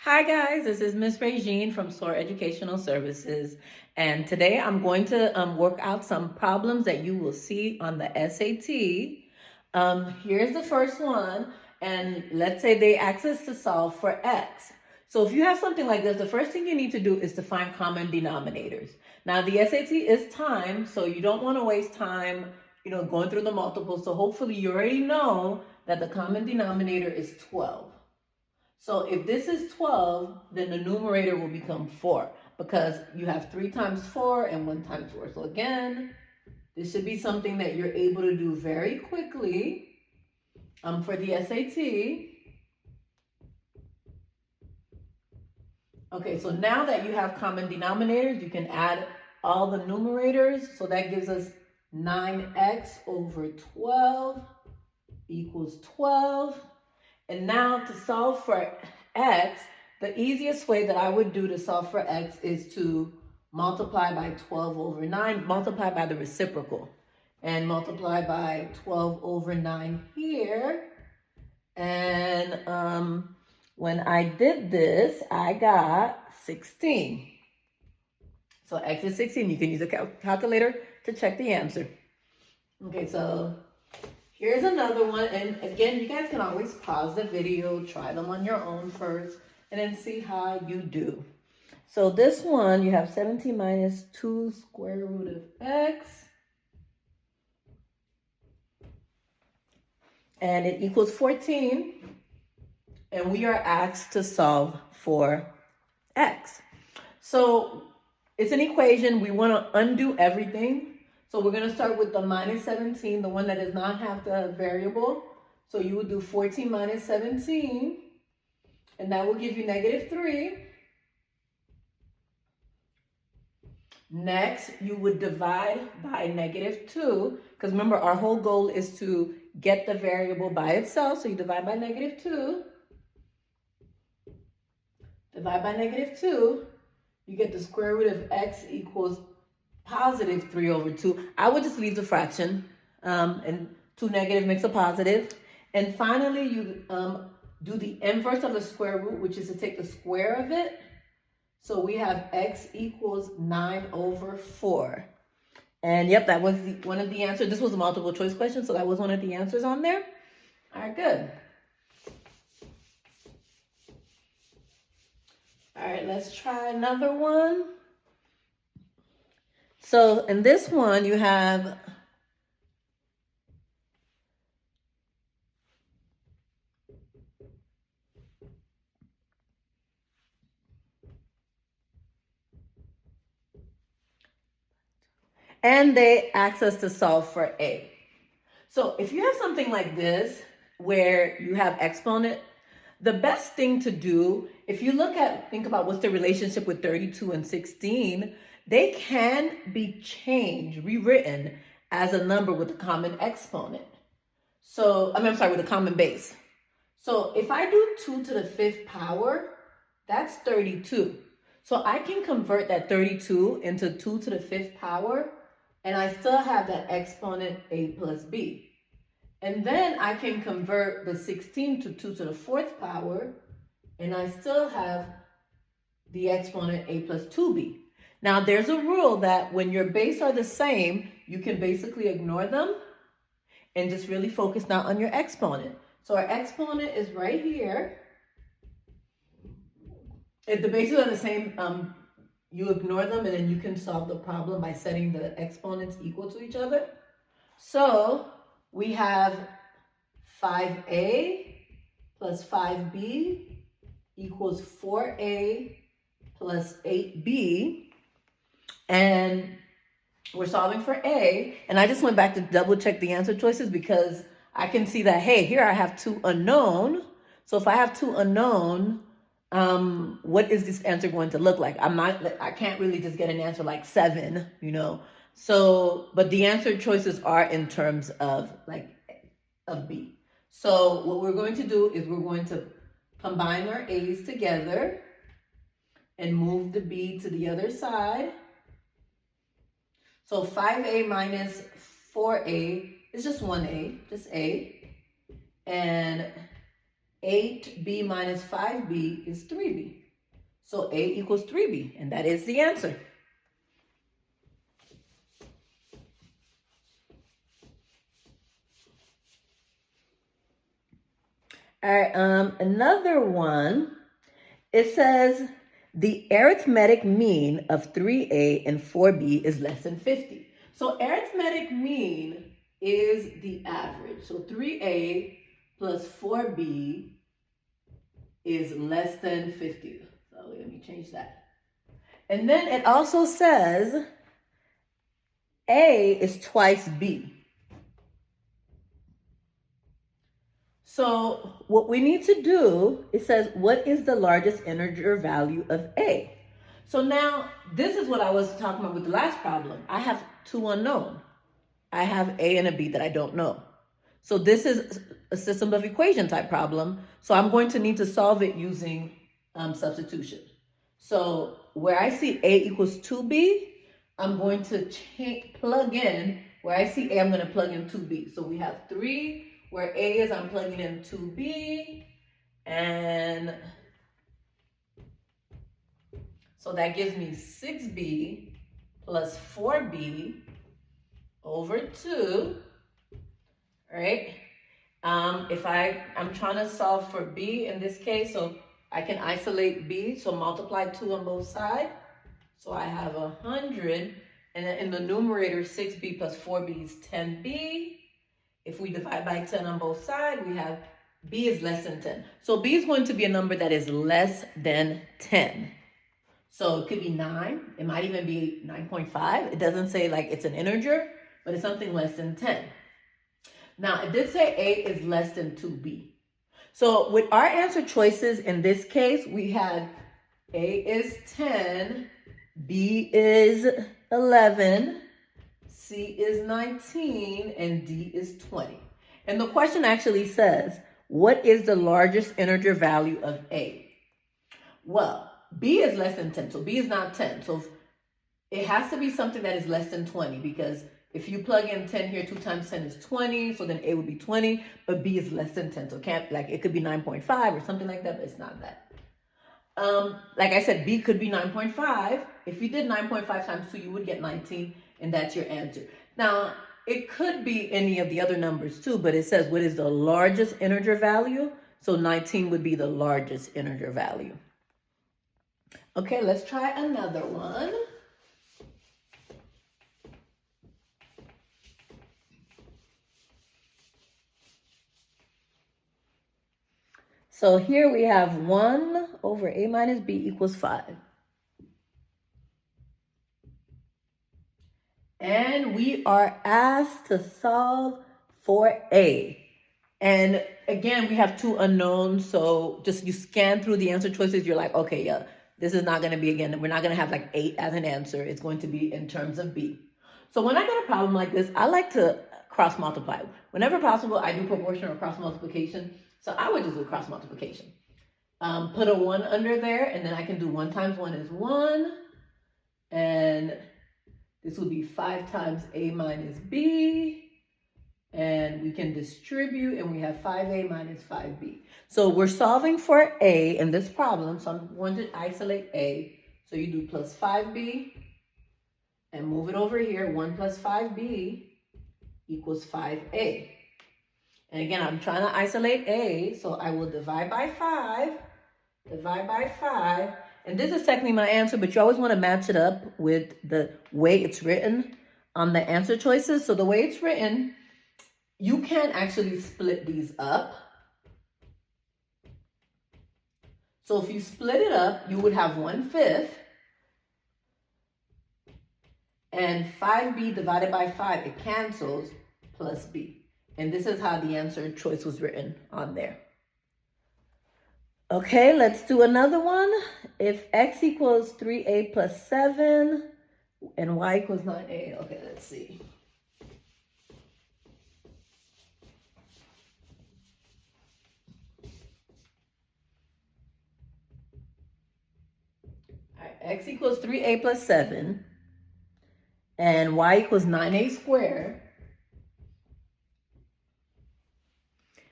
Hi guys, this is Miss Regine from Soar Educational Services, and today I'm going to work out some problems that you will see on the SAT. Here's the first one, and let's say they ask us to solve for X. So if you have something like this, the first thing you need to do is to find common denominators. Now the SAT is timed, so you don't want to waste time, going through the multiples. So hopefully you already know that the common denominator is 12. So if this is 12, then the numerator will become 4 because you have 3 times 4 and 1 times 4. So again, this should be something that you're able to do very quickly for the SAT. Okay, so now that you have common denominators, you can add all the numerators. So that gives us 9x over 12 equals 12. And now to solve for x, the easiest way that I would do to solve for x is to multiply by 12 over 9, multiply by the reciprocal, and multiply by 12 over 9 here. And when I did this, I got 16. So x is 16. You can use a calculator to check the answer. Okay, so here's another one, and again, you guys can always pause the video, try them on your own first, and then see how you do. So this one, you have 17 minus 2 square root of x, and it equals 14, and we are asked to solve for x. So it's an equation. We want to undo everything. So we're going to start with the minus 17, the one that does not have the variable. So you would do 14 minus 17, and that will give you negative 3. Next, you would divide by negative 2, because remember, our whole goal is to get the variable by itself. So you divide by negative 2. Divide by negative 2. You get the square root of x equals positive 3 over 2. I would just leave the fraction, and 2 negative makes a positive. And finally, you do the inverse of the square root, which is to take the square of it. So we have x equals 9 over 4. And yep, that was one of the answers. This was a multiple choice question, so that was one of the answers on there. All right, good. All right, let's try another one. So in this one, you have and they ask us to solve for a. So if you have something like this where you have exponent, the best thing to do, if you think about what's the relationship with 32 and 16, they can be changed, rewritten as a number with a common exponent. So, with a common base. So if I do 2 to the 5th power, that's 32. So I can convert that 32 into 2 to the 5th power, and I still have that exponent a plus b. And then I can convert the 16 to 2 to the 4th power, and I still have the exponent a plus 2b. Now, there's a rule that when your base are the same, you can basically ignore them and just really focus now on your exponent. So our exponent is right here. If the bases are the same, you ignore them, and then you can solve the problem by setting the exponents equal to each other. So we have 5a plus 5b equals 4a plus 8b. And we're solving for a. And I just went back to double check the answer choices because I can see that, hey, here I have 2 unknown. So if I have 2 unknown, what is this answer going to look like? I can't really just get an answer like 7, So, but the answer choices are in terms of B. So what we're going to do is we're going to combine our A's together and move the B to the other side. So 5a minus 4a is just 1a, just a. And 8b minus 5b is 3b. So a equals 3b, and that is the answer. All right, another one. It says the arithmetic mean of 3a and 4b is less than 50. So arithmetic mean is the average. So 3a plus 4b is less than 50. So let me change that. And then it also says a is twice b. So what we need to do, it says, what is the largest integer value of a? So now, this is what I was talking about with the last problem. I have two unknown. I have a and a b that I don't know. So this is a system of equation type problem. So I'm going to need to solve it using substitution. So where I see a equals 2b, I'm going to plug in. Where I see a, I'm going to plug in 2b. So we have 3. Where a is, I'm plugging in 2b, and so that gives me 6b plus 4b over 2, right? If I'm trying to solve for b in this case, so I can isolate b, so multiply 2 on both sides. So I have 100, and then in the numerator, 6b plus 4b is 10b. If we divide by 10 on both sides, we have b is less than 10. So b is going to be a number that is less than 10. So it could be 9. It might even be 9.5. It doesn't say like it's an integer, but it's something less than 10. Now, it did say a is less than 2b. So with our answer choices in this case, we had a is 10, b is 11, C is 19, and D is 20. And the question actually says, what is the largest integer value of A? Well, B is less than 10, so B is not 10. So it has to be something that is less than 20, because if you plug in 10 here, 2 times 10 is 20, so then A would be 20, but B is less than 10. So it could be 9.5 or something like that, but it's not that. Like I said, B could be 9.5. If you did 9.5 times 2, you would get 19. And that's your answer. Now, it could be any of the other numbers too, but it says what is the largest integer value? So 19 would be the largest integer value. Okay, let's try another one. So here we have 1 over a minus b equals 5. And we are asked to solve for a. And again, we have two unknowns. So just you scan through the answer choices. You're like, okay, yeah, this is not going to be, again, we're not going to have like 8 as an answer. It's going to be in terms of b. So when I get a problem like this, I like to cross multiply. Whenever possible, I do proportion or cross multiplication. So I would just do cross multiplication. Put a 1 under there, and then I can do 1 times 1 is 1. And this would be 5 times a minus b. And we can distribute, and we have 5a minus 5b. So we're solving for a in this problem. So I'm going to isolate a. So you do plus 5b and move it over here. 1 plus 5b equals 5a. And again, I'm trying to isolate a. So I will divide by 5. Divide by 5. And this is technically my answer, but you always want to match it up with the way it's written on the answer choices. So the way it's written, you can actually split these up. So if you split it up, you would have 1/5. And 5b divided by 5, it cancels, plus b. And this is how the answer choice was written on there. Okay, let's do another one. If x equals 3a plus 7 and y equals 9a. Okay, let's see. All right, x equals 3a plus 7 and y equals 9a squared.